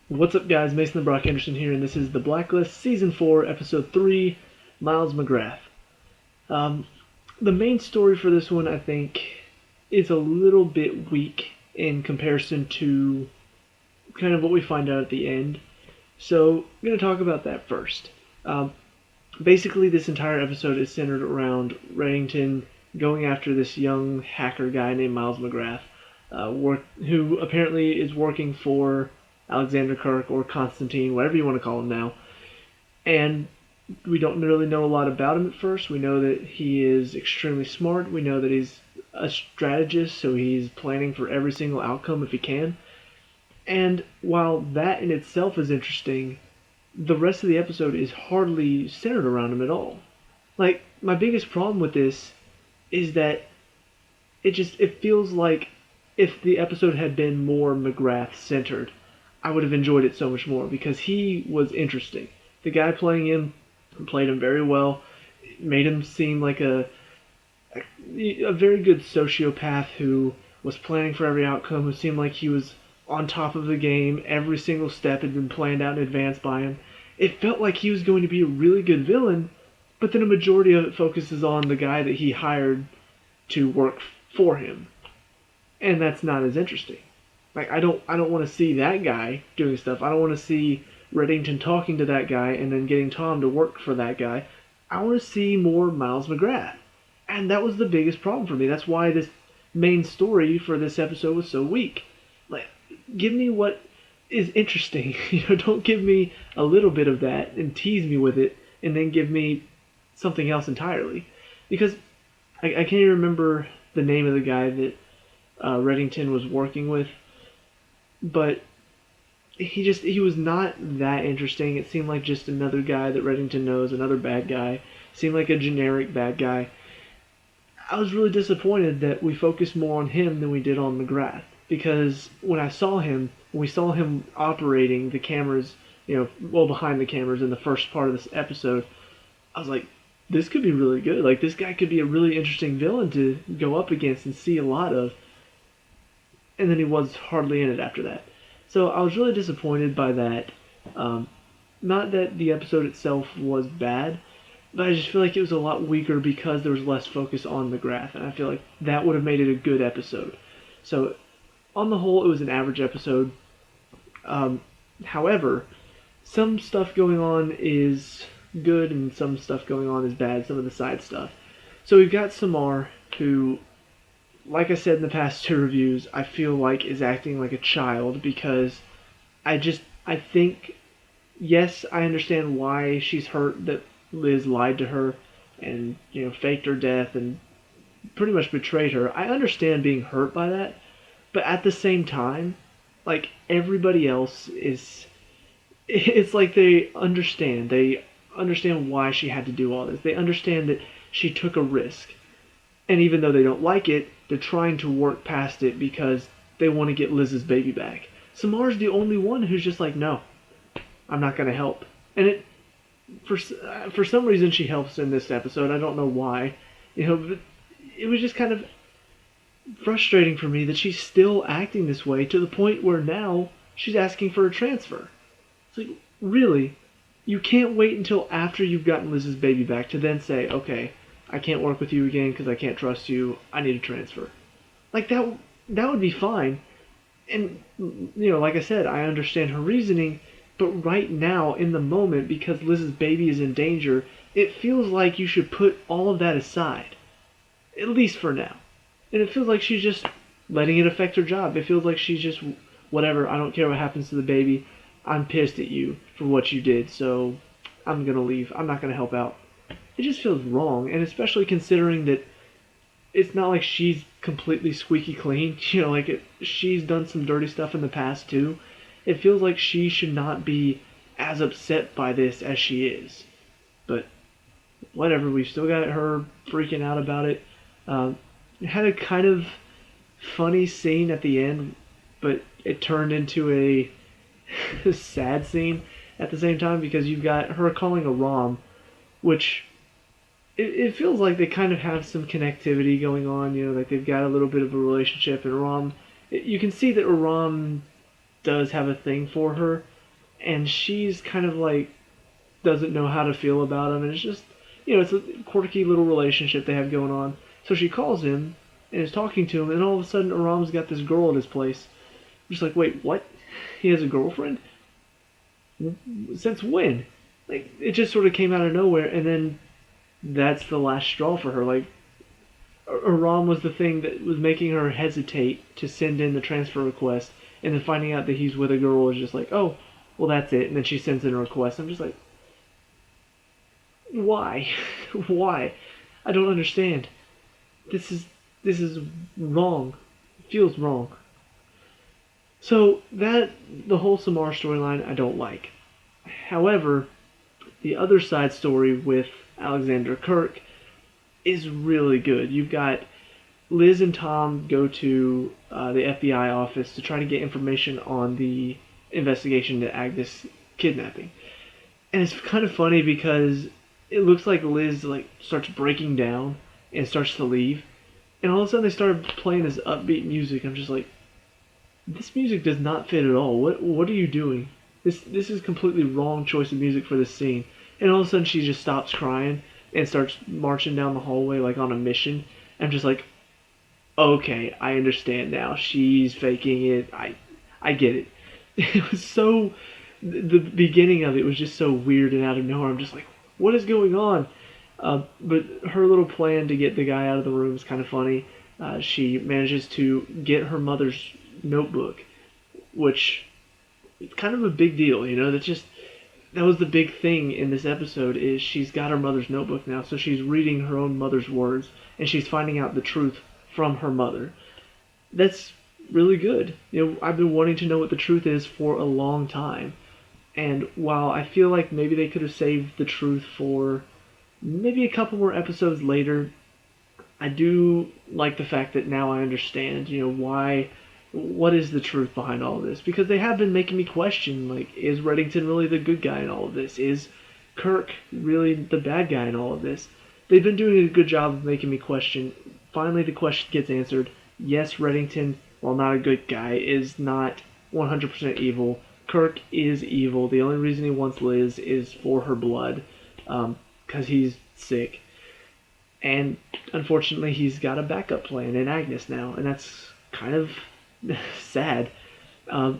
What's up, guys? Mason the Brock Henderson here, and this is the Blacklist Season 4, Episode 3, Miles McGrath. Um, the main story for this one, I think, is a little bit weak in comparison to kind of what we find out at the end. So, I'm going to talk about that first. Basically, this entire episode is centered around Reddington going after this young hacker guy named Miles McGrath, who apparently is working for Alexander Kirk or Constantine, whatever you want to call him now. And we don't really know a lot about him at first. We know that he is extremely smart. We know that he's a strategist, so he's planning for every single outcome if he can. And while that in itself is interesting, the rest of the episode is hardly centered around him at all. Like, my biggest problem with this is that it feels like if the episode had been more McGrath centered, I would have enjoyed it so much more because he was interesting. The guy playing him played him very well, made him seem like a very good sociopath who was planning for every outcome, who seemed like he was on top of the game. Every single step had been planned out in advance by him. It felt like he was going to be a really good villain, but then a majority of it focuses on the guy that he hired to work for him. And that's not as interesting. Like, I don't want to see that guy doing stuff. I don't want to see Reddington talking to that guy and then getting Tom to work for that guy. I want to see more Miles McGrath. And that was the biggest problem for me. That's why this main story for this episode was so weak. Like, give me what is interesting. Don't give me a little bit of that and tease me with it and then give me something else entirely. Because I can't even remember the name of the guy that Reddington was working with, but he was not that interesting. It seemed like just another guy that Reddington knows, another bad guy. Seemed like a generic bad guy. I was really disappointed that we focused more on him than we did on McGrath, because when we saw him operating the cameras, behind the cameras in the first part of this episode, I was like, this could be really good. Like, this guy could be a really interesting villain to go up against and see a lot of. And then he was hardly in it after that. So I was really disappointed by that. Not that the episode itself was bad, but I just feel like it was a lot weaker because there was less focus on McGrath, and I feel like that would have made it a good episode. So on the whole, it was an average episode. However, some stuff going on is good and some stuff going on is bad, some of the side stuff. So we've got Samar, who, like I said in the past two reviews, I feel like is acting like a child because I think, yes, I understand why she's hurt that Liz lied to her and, faked her death and pretty much betrayed her. I understand being hurt by that, but at the same time, like, everybody else it's like they understand why she had to do all this. They understand that she took a risk. And even though they don't like it, they're trying to work past it because they want to get Liz's baby back. Samar's the only one who's just like, no, I'm not going to help. And for some reason she helps in this episode. I don't know why. But it was just kind of frustrating for me that she's still acting this way to the point where now she's asking for a transfer. It's like, really? You can't wait until after you've gotten Liz's baby back to then say, okay, I can't work with you again because I can't trust you. I need a transfer. Like, that would be fine. And, like I said, I understand her reasoning, but right now, in the moment, because Liz's baby is in danger, it feels like you should put all of that aside. At least for now. And it feels like she's just letting it affect her job. It feels like she's just, whatever, I don't care what happens to the baby. I'm pissed at you for what you did, so I'm going to leave. I'm not going to help out. It just feels wrong, and especially considering that it's not like she's completely squeaky clean. She's done some dirty stuff in the past too. It feels like she should not be as upset by this as she is. But whatever, we've still got her freaking out about it. It had a kind of funny scene at the end, but it turned into a sad scene at the same time because you've got her calling a Rom, which it feels like they kind of have some connectivity going on, like they've got a little bit of a relationship, and you can see that Rom does have a thing for her, and she's kind of like doesn't know how to feel about him, and it's just it's a quirky little relationship they have going on. So she calls him and is talking to him, and all of a sudden Aram's got this girl at his place. I'm just like, wait, what? He has a girlfriend? Since when? Like, it just sort of came out of nowhere, and then that's the last straw for her. Like, Aram was the thing that was making her hesitate to send in the transfer request, and then finding out that he's with a girl is just like, oh, well, that's it. And then she sends in a request. I'm just like, why? Why? I don't understand. This is wrong. It feels wrong. So the whole Samar storyline I don't like. However, the other side story with Alexander Kirk is really good. You've got Liz and Tom go to the FBI office to try to get information on the investigation to Agnes kidnapping. And it's kind of funny because it looks like Liz starts breaking down and starts to leave. And all of a sudden they started playing this upbeat music. I'm just like, this music does not fit at all. What are you doing? This is completely wrong choice of music for this scene. And all of a sudden she just stops crying and starts marching down the hallway like on a mission. I'm just like, okay, I understand now. She's faking it. I get it. It was so the beginning of it was just so weird and out of nowhere. I'm just like, what is going on? But her little plan to get the guy out of the room is kind of funny. She manages to get her mother's notebook, which is kind of a big deal. That was the big thing in this episode is she's got her mother's notebook now, so she's reading her own mother's words and she's finding out the truth from her mother. That's really good. I've been wanting to know what the truth is for a long time. And while I feel like maybe they could have saved the truth for maybe a couple more episodes later, I do like the fact that now I understand, what is the truth behind all of this? Because they have been making me question, is Reddington really the good guy in all of this? Is Kirk really the bad guy in all of this? They've been doing a good job of making me question. Finally, the question gets answered. Yes, Reddington, while not a good guy, is not 100% evil. Kirk is evil. The only reason he wants Liz is for her blood, because he's sick. And unfortunately, he's got a backup plan in Agnes now, and that's kind of sad. So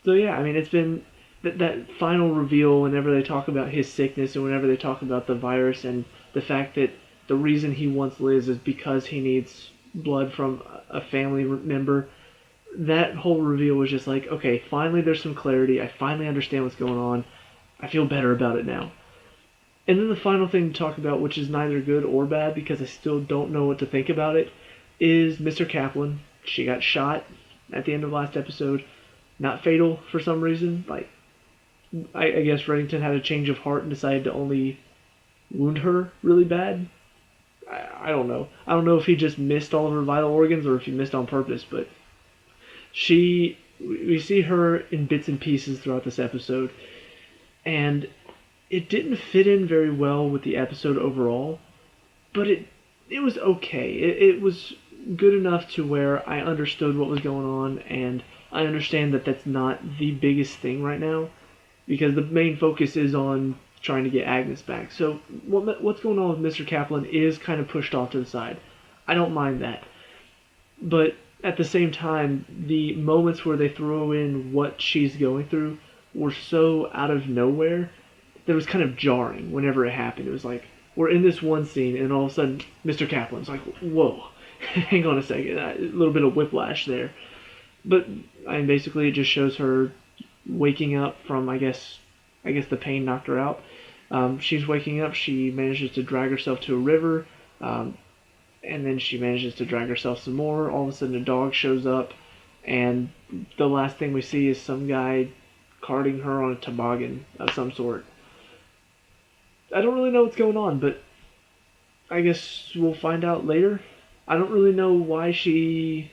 yeah, I mean, it's been that final reveal whenever they talk about his sickness and whenever they talk about the virus and the fact that the reason he wants Liz is because he needs blood from a family member. That whole reveal was just like, okay, finally there's some clarity. I finally understand what's going on. I feel better about it now. And then the final thing to talk about, which is neither good or bad because I still don't know what to think about it, is Mr. Kaplan. She got shot at the end of last episode. Not fatal for some reason. I guess Reddington had a change of heart and decided to only wound her really bad. I don't know. I don't know if he just missed all of her vital organs or if he missed on purpose, but we see her in bits and pieces throughout this episode, and it didn't fit in very well with the episode overall, but it was okay. It was good enough to where I understood what was going on, and I understand that that's not the biggest thing right now, because the main focus is on trying to get Agnes back. So what's going on with Mr. Kaplan is kind of pushed off to the side. I don't mind that. But at the same time, the moments where they throw in what she's going through were so out of nowhere that it was kind of jarring whenever it happened. It was like, we're in this one scene, and all of a sudden, Mr. Kaplan's like, whoa, hang on a second, a little bit of whiplash there. But, I mean, basically it just shows her waking up from, I guess the pain knocked her out. She's waking up, she manages to drag herself to a river, and then she manages to drag herself some more. All of a sudden a dog shows up, and the last thing we see is some guy carting her on a toboggan of some sort. I don't really know what's going on, but I guess we'll find out later. I don't really know why she...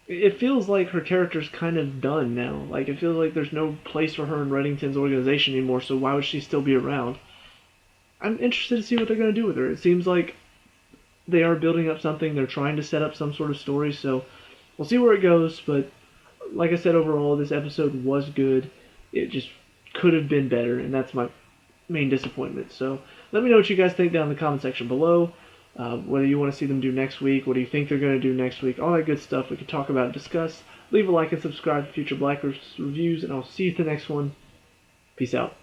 It feels like her character's kind of done now. It feels like there's no place for her in Reddington's organization anymore, so why would she still be around? I'm interested to see what they're going to do with her. It seems like they are building up something. They're trying to set up some sort of story, so we'll see where it goes, but like I said, overall, this episode was good. it just could have been better, and that's my main disappointment. So let me know what you guys think down in the comment section below. Whether you want to see them do next week, what do you think they're going to do next week, all that good stuff we can talk about and discuss. Leave a like and subscribe for future Blacklist reviews, and I'll see you at the next one. Peace out.